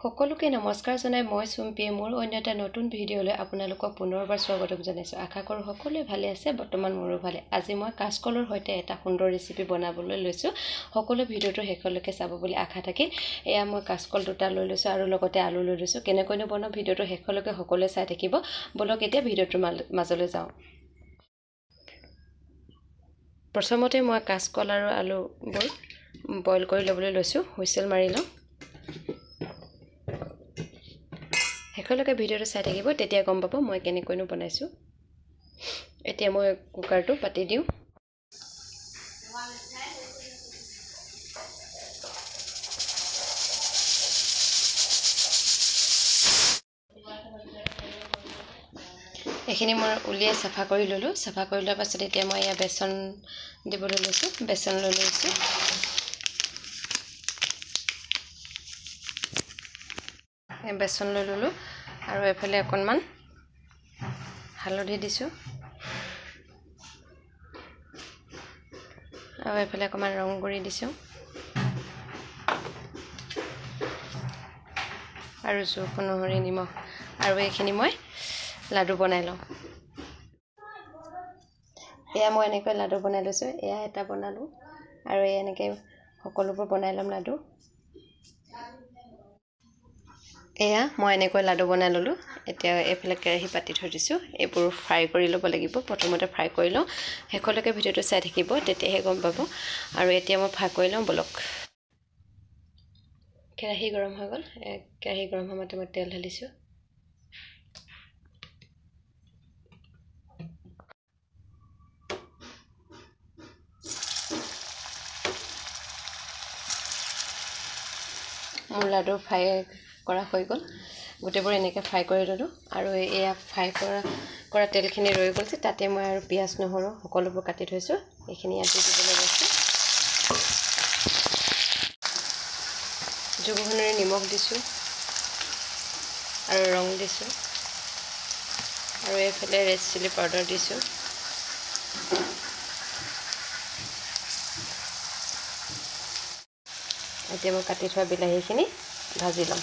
সকলোকে নমস্কাৰ জনাই মই চুম্পিয়ে মোৰ অন্য এটা নতুন ভিডিঅ'লৈ আপোনালোকক পুনৰবাৰ স্বাগতম জনাইছোঁ। আশা কৰোঁ সকলোৱে ভালে আছে। বৰ্তমান মোৰো ভালে। আজি মই কাচকলৰ সৈতে এটা সুন্দৰ ৰেচিপি বনাবলৈ লৈছোঁ। সকলো ভিডিঅ'টো শেষলৈকে চাব বুলি আশা থাকিল। এয়া মই কাচকল দুটা লৈ লৈছোঁ আৰু লগতে আলু লৈ লৈছোঁ। কেনেকৈনো বনাওঁ ভিডিঅ'টো শেষলৈকে সকলোৱে চাই থাকিব। বলক এতিয়া ভিডিঅ'টোৰ মাজলৈ যাওঁ। প্ৰথমতে মই কাচকল আৰু আলুবোৰ বইল কৰি ল'বলৈ লৈছোঁ। হুইচেল মাৰি লওঁ। শেষলৈকে ভিডিঅ'টো চাই থাকিব, তেতিয়া গম পাব মই কেনেকৈনো বনাইছোঁ। এতিয়া মই কুকাৰটো পাতি দিওঁ। এইখিনি মই উলিয়াই চাফা কৰি ল'লোঁ। চাফা কৰি লোৱাৰ পাছত এতিয়া মই ইয়াত বেচন দিবলৈ লৈছোঁ। বেচন লৈ লৈছোঁ। বেচন লৈ ল'লোঁ আৰু এফালে অকণমান হালধি দিছোঁ আৰু এফালে অকণমান ৰং গুড়ি দিছোঁ আৰু জোখ অনুসৰি নিমখ। আৰু এইখিনি মই লাডু বনাই লওঁ। এয়া মই এনেকৈ লাডু বনাই লৈছোঁ। এয়া এটা বনালোঁ আৰু এনেকৈ সকলোবোৰ বনাই ল'ম লাডু। এয়া মই এনেকৈ লাডু বনাই ল'লোঁ। এতিয়া এইফালে কেৰাহী পাতি থৈ দিছোঁ। এইবোৰ ফ্ৰাই কৰি ল'ব লাগিব। প্ৰথমতে ফ্ৰাই কৰি লওঁ। শেষলৈকে ভিডিঅ'টো চাই থাকিব, তেতিয়াহে গম পাব। আৰু এতিয়া মই ফ্ৰাই কৰি লওঁ বলক। কেৰাহী গৰম হৈ গ'ল। কেৰাহী গৰম হোৱাতে মই তেল ঢালিছোঁ। মোৰ লাডু ফ্ৰাই কৰা হৈ গ'ল। গোটেইবোৰ এনেকৈ ফ্ৰাই কৰি ল'লোঁ আৰু এয়া ফ্ৰাই কৰা তেলখিনি ৰৈ গ'ল যে তাতে মই আৰু পিঁয়াজ নহৰু সকলোবোৰ কাটি থৈছোঁ। এইখিনি ইয়াত দি দিবলৈ লৈছোঁ। জোখ অনুসৰি নিমখ দিছোঁ আৰু ৰং দিছোঁ আৰু এইফালে ৰেড চিলি পাউডাৰ দিছোঁ। এতিয়া মই কাটি থোৱা বিলাহীখিনি ভাজি ল'ম।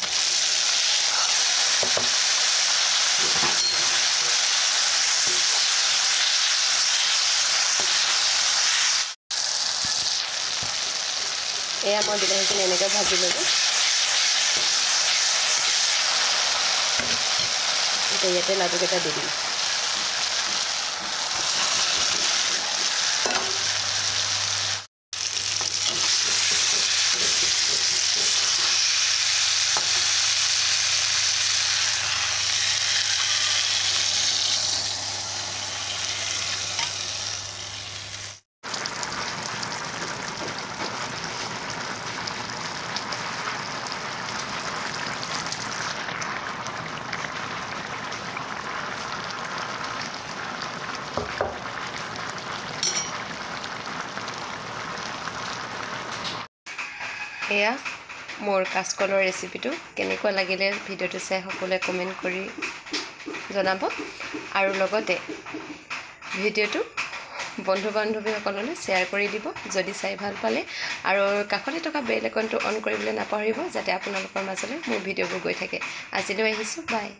এয়া মই বিলাহীখিনি এনেকৈ ভাজি ল'লোঁ। এতিয়া ইয়াতে লাডুকেইটা দি দিম। এয়া মোৰ কাচকলৰ ৰেচিপিটো কেনেকুৱা লাগিলে ভিডিঅ'টো চাই সকলোৱে কমেণ্ট কৰি জনাব আৰু লগতে ভিডিঅ'টো বন্ধু বান্ধৱীসকললৈ শ্বেয়াৰ কৰি দিব যদি চাই ভাল পালে। আৰু কাষতে থকা বেল আইকনটো অন কৰিবলৈ নাপাহৰিব যাতে আপোনালোকৰ মাজলৈ মোৰ ভিডিঅ'বোৰ গৈ থাকে। আজিলৈ আহিছোঁ, বাই।